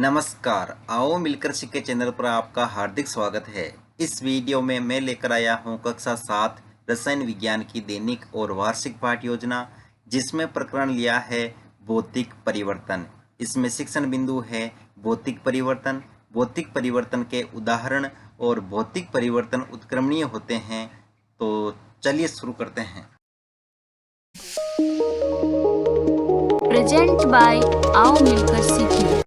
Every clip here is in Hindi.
नमस्कार, आओ मिलकर सीखे चैनल पर आपका हार्दिक स्वागत है। इस वीडियो में मैं लेकर आया हूं कक्षा 7 रसायन विज्ञान की दैनिक और वार्षिक पाठ योजना, जिसमें प्रकरण लिया है भौतिक परिवर्तन। इसमें शिक्षण बिंदु है भौतिक परिवर्तन, भौतिक परिवर्तन के उदाहरण और भौतिक परिवर्तन उत्क्रमणीय होते हैं। तो चलिए शुरू करते हैं। प्रेजेंट बाय आओ मिलकर सीखें।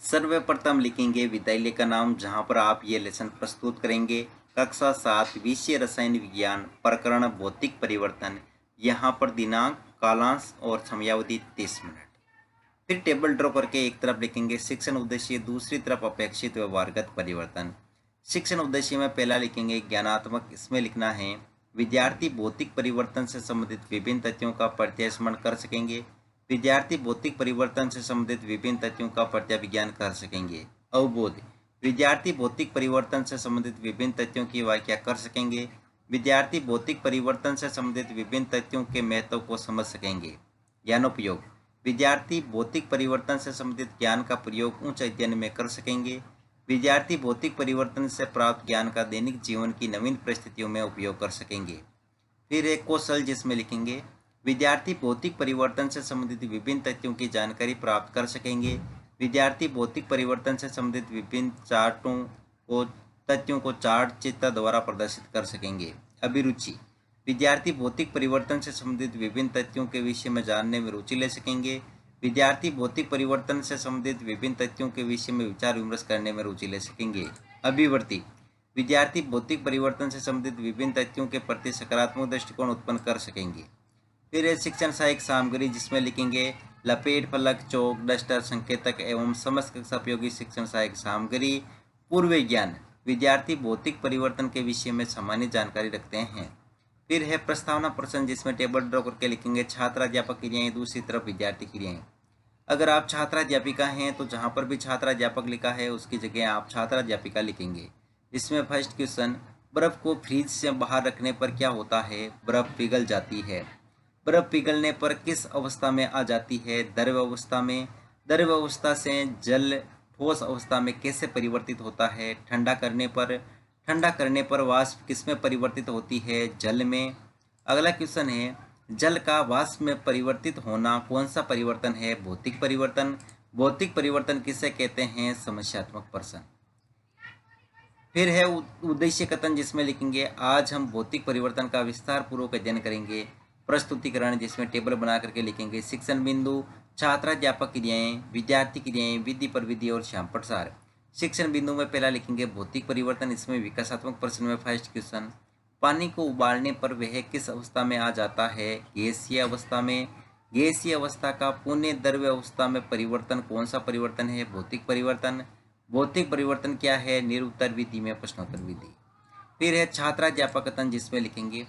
सर्वप्रथम लिखेंगे विद्यालय का नाम, जहां पर आप ये लेसन प्रस्तुत करेंगे। कक्षा 7 विषय रसायन विज्ञान, प्रकरण भौतिक परिवर्तन। यहाँ पर दिनांक, कालांश और समयावधि 30 मिनट। फिर टेबल ड्रॉ करके एक तरफ लिखेंगे शिक्षण उद्देश्य, दूसरी तरफ अपेक्षित व्यवहारगत परिवर्तन। शिक्षण उद्देश्य में पहला लिखेंगे ज्ञानात्मक। इसमें लिखना है विद्यार्थी भौतिक परिवर्तन से संबंधित विभिन्न तथ्यों का प्रत्यास्मरण कर सकेंगे। विद्यार्थी भौतिक परिवर्तन से संबंधित विभिन्न तथ्यों का प्रत्याविज्ञान कर सकेंगे। अवबोध, विद्यार्थी भौतिक परिवर्तन से संबंधित विभिन्न तथ्यों की व्याख्या कर सकेंगे। विद्यार्थी भौतिक परिवर्तन से संबंधित विभिन्न तथ्यों के महत्व को समझ सकेंगे। ज्ञानोपयोग, विद्यार्थी भौतिक परिवर्तन से संबंधित ज्ञान का प्रयोग उच्च अध्ययन में कर सकेंगे। विद्यार्थी भौतिक परिवर्तन से प्राप्त ज्ञान का दैनिक जीवन की नवीन परिस्थितियों में उपयोग कर सकेंगे। फिर एक कौशल, जिसमें लिखेंगे विद्यार्थी भौतिक परिवर्तन से संबंधित विभिन्न तथ्यों की जानकारी प्राप्त कर सकेंगे। विद्यार्थी भौतिक परिवर्तन से संबंधित विभिन्न तथ्यों को चार्ट चित्र द्वारा प्रदर्शित कर सकेंगे। अभिरुचि, विद्यार्थी भौतिक परिवर्तन से संबंधित विभिन्न तथ्यों के विषय में जानने में रुचि ले सकेंगे। विद्यार्थी भौतिक परिवर्तन से संबंधित विभिन्न तथ्यों के विषय में विचार विमर्श करने में रुचि ले सकेंगे। अभिवर्ती, विद्यार्थी भौतिक परिवर्तन से संबंधित विभिन्न तथ्यों के प्रति सकारात्मक दृष्टिकोण उत्पन्न कर सकेंगे। फिर शिक्षण सहायक सामग्री, जिसमें लिखेंगे लपेट, फलक, चौक, डस्टर, संकेतक एवं समस्त कक्षा उपयोगी शिक्षण सहायक सामग्री। पूर्व ज्ञान, विद्यार्थी भौतिक परिवर्तन के विषय में सामान्य जानकारी रखते हैं। फिर है प्रस्तावना प्रश्न, जिसमें टेबल ड्रॉ करके लिखेंगे छात्राध्यापक क्रियाएं, दूसरी तरफ विद्यार्थी क्रियाएं। अगर आप छात्राध्यापिका हैं तो जहां पर भी छात्राध्यापक लिखा है उसकी जगह आप छात्राध्यापिका लिखेंगे। इसमें फर्स्ट क्वेश्चन, बर्फ को फ्रीज से बाहर रखने पर क्या होता है? बर्फ पिघल जाती है। बर्फ पिघलने पर किस अवस्था में आ जाती है? द्रव अवस्था में। द्रव अवस्था से जल ठोस अवस्था में कैसे परिवर्तित होता है? ठंडा करने पर वाष्प किसमें परिवर्तित होती है? जल में। अगला क्वेश्चन है, जल का वाष्प में परिवर्तित होना कौन सा परिवर्तन है? भौतिक परिवर्तन। भौतिक परिवर्तन किसे कहते हैं? समस्यात्मक प्रश्न। फिर है उद्देश्य कथन, जिसमें लिखेंगे आज हम भौतिक परिवर्तन का विस्तार पूर्वक अध्ययन करेंगे। प्रस्तुतिकरण, जिसमें टेबल बना करके लिखेंगे शिक्षण बिंदु, छात्राध्यापक क्रियाएं, विद्यार्थी क्रियाएं, विधि प्रविधि और श्यामपट सार। शिक्षण बिंदु में पहला लिखेंगे भौतिक परिवर्तन। इसमें विकासात्मक प्रश्न में फर्स्ट क्वेश्चन, पानी को उबालने पर वह किस अवस्था में आ जाता है? गैसीय अवस्था में। गैसीय अवस्था का पुण्य द्रव्य अवस्था में परिवर्तन कौन सा परिवर्तन है? भौतिक परिवर्तन। भौतिक परिवर्तन क्या है? निरुत्तर विधि में प्रश्नोत्तर विधि। फिर है छात्राध्यापक कथन, जिसमें लिखेंगे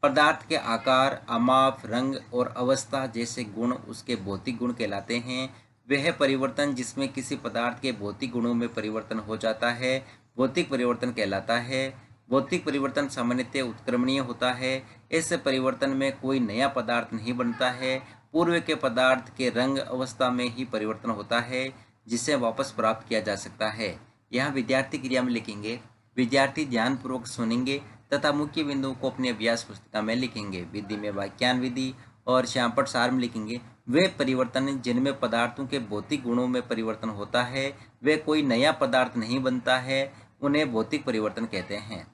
पदार्थ के आकार, अमाप, रंग और अवस्था जैसे गुण उसके भौतिक गुण कहलाते हैं। वह परिवर्तन जिसमें किसी पदार्थ के भौतिक गुणों में परिवर्तन हो जाता है भौतिक परिवर्तन कहलाता है। भौतिक परिवर्तन सामान्यतः उत्क्रमणीय होता है। इस परिवर्तन में कोई नया पदार्थ नहीं बनता है। पूर्व के पदार्थ के रंग अवस्था में ही परिवर्तन होता है, जिसे वापस प्राप्त किया जा सकता है। यहाँ विद्यार्थी क्रिया में लिखेंगे विद्यार्थी ध्यानपूर्वक सुनेंगे तथा मुख्य बिंदुओं को अपनी अभ्यास पुस्तिका में लिखेंगे। विधि में व्याख्यान विधि और श्यामपट सार में लिखेंगे वे परिवर्तन जिनमें पदार्थों के भौतिक गुणों में परिवर्तन होता है, वे कोई नया पदार्थ नहीं बनता है, उन्हें भौतिक परिवर्तन कहते हैं।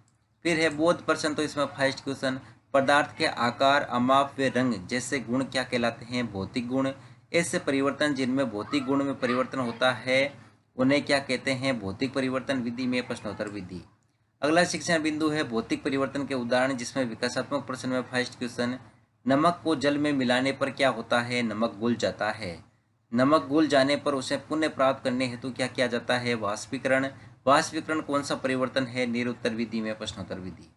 फिर है बोध प्रश्न, तो इसमें फर्स्ट क्वेश्चन, पदार्थ के आकार, अमाप व रंग जैसे गुण क्या कहलाते हैं? भौतिक गुण। ऐसे परिवर्तन जिनमें भौतिक गुण में परिवर्तन होता है उन्हें क्या कहते हैं? भौतिक परिवर्तन। विधि में प्रश्नोत्तर विधि। अगला शिक्षण बिंदु है भौतिक परिवर्तन के उदाहरण, जिसमें विकासात्मक प्रश्न में फर्स्ट क्वेश्चन, नमक को जल में मिलाने पर क्या होता है? नमक घुल जाता है। नमक घुल जाने पर उसे पुनः प्राप्त करने हेतु क्या किया जाता है? वाष्पीकरण। वाष्पीकरण कौन सा परिवर्तन है? निरुत्तर विधि में प्रश्नोत्तर विधि।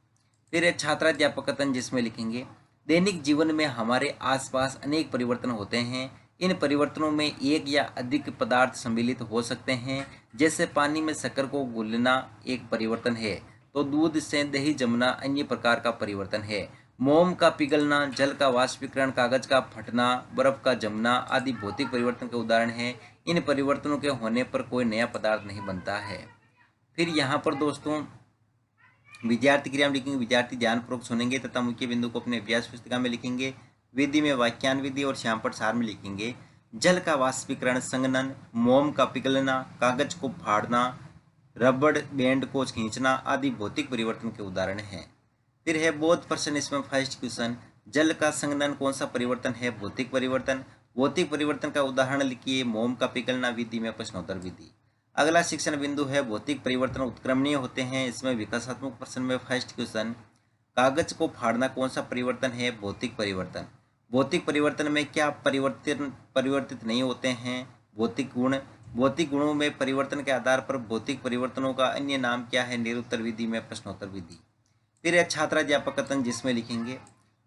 फिर एक छात्राध्यापक कथन, जिसमें लिखेंगे दैनिक जीवन में हमारे आसपास अनेक परिवर्तन होते हैं। इन परिवर्तनों में एक या अधिक पदार्थ सम्मिलित हो सकते हैं। जैसे पानी में शक्कर को घुलना एक परिवर्तन है, तो दूध से दही जमना अन्य प्रकार का परिवर्तन है। मोम का पिघलना, जल का वाष्पीकरण, कागज का फटना, बर्फ का जमना आदि भौतिक परिवर्तन के उदाहरण हैं। इन परिवर्तनों के होने पर कोई नया पदार्थ नहीं बनता है। फिर यहाँ पर दोस्तों विद्यार्थी क्रिया में लिखेंगे, विद्यार्थी ध्यानपूर्वक सुनेंगे तथा मुख्य बिंदु को अपने अभ्यास पुस्तिका में लिखेंगे। विधि में वाक्यान विधि और श्यामपट सार में लिखेंगे। जल का वाष्पीकरण, संघनन, मोम का पिघलना, कागज को फाड़ना, रबड़ बैंड को खींचना आदि भौतिक परिवर्तन के उदाहरण हैं। फिर है बोध प्रश्न, इसमें फर्स्ट क्वेश्चन, जल का संघनन कौन सा परिवर्तन है? भौतिक परिवर्तन। भौतिक परिवर्तन का उदाहरण लिखिए, मोम का पिघलना। विधि में प्रश्नोत्तर विधि। अगला शिक्षण बिंदु है भौतिक परिवर्तन उत्क्रमणीय होते हैं। इसमें विकासात्मक प्रश्न में फर्स्ट क्वेश्चन, कागज को फाड़ना कौन सा परिवर्तन है? भौतिक परिवर्तन। भौतिक परिवर्तन में क्या परिवर्तित नहीं होते हैं? भौतिक गुण। भौतिक गुणों में परिवर्तन के आधार पर भौतिक परिवर्तनों का अन्य नाम क्या है? निरुत्तर विधि में प्रश्नोत्तर विधि। फिर है छात्राध्यापक कथन, जिसमें लिखेंगे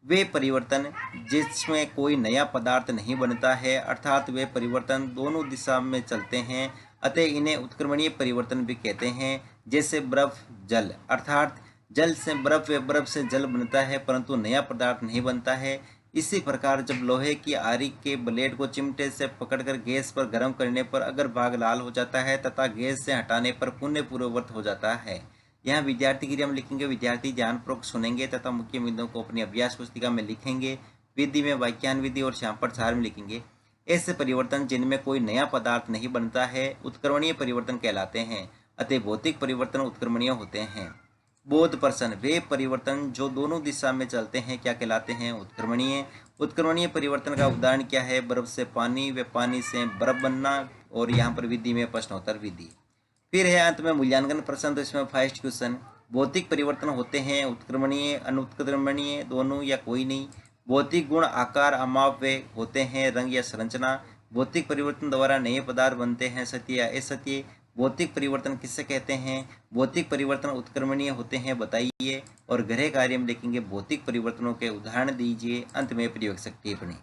वे परिवर्तन जिसमें कोई नया पदार्थ नहीं बनता है, अर्थात वे परिवर्तन दोनों दिशा में चलते हैं, अतः इन्हें उत्क्रमणीय परिवर्तन भी कहते हैं। जैसे बर्फ जल, अर्थात जल से बर्फ व बर्फ से जल बनता है परंतु नया पदार्थ नहीं बनता है। इसी प्रकार जब लोहे की आरी के ब्लेड को चिमटे से पकड़कर गैस पर गर्म करने पर अगर भाग लाल हो जाता है तथा गैस से हटाने पर पुनः पूर्ववत हो जाता है। यहाँ विद्यार्थी क्रिया में लिखेंगे, विद्यार्थी ध्यानपूर्वक सुनेंगे तथा मुख्य बिंदुओं को अपनी अभ्यास पुस्तिका में लिखेंगे। विधि में वाक्यान विधि और श्यामपट सार में लिखेंगे। ऐसे परिवर्तन जिनमें कोई नया पदार्थ नहीं बनता है उत्क्रमणीय परिवर्तन कहलाते हैं, अतः भौतिक परिवर्तन उत्क्रमणीय होते हैं। बोध प्रश्न, वे परिवर्तन जो दोनों दिशा में चलते हैं क्या कहलाते हैं? उत्क्रमणीय। उत्क्रमणीय परिवर्तन का उदाहरण क्या है? बर्फ से पानी व पानी से बर्फ बनना। और यहाँ पर विधि में प्रश्नोत्तर विधि। फिर है अंत में मूल्यांकन प्रश्न, तो इसमें फर्स्ट क्वेश्चन, भौतिक परिवर्तन होते हैं उत्क्रमणीय अनुत्क्रमणीय दोनों या कोई नहीं? भौतिक गुण आकार अमाव्य होते हैं, रंग या संरचना? भौतिक परिवर्तन द्वारा नए पदार्थ बनते हैं, सत्य या असत्य? भौतिक परिवर्तन किससे कहते हैं? भौतिक परिवर्तन उत्क्रमणीय होते हैं, बताइए। और गृह कार्य में लिखेंगे भौतिक परिवर्तनों के उदाहरण दीजिए। अंत में प्रयोग शक्ति अपनी।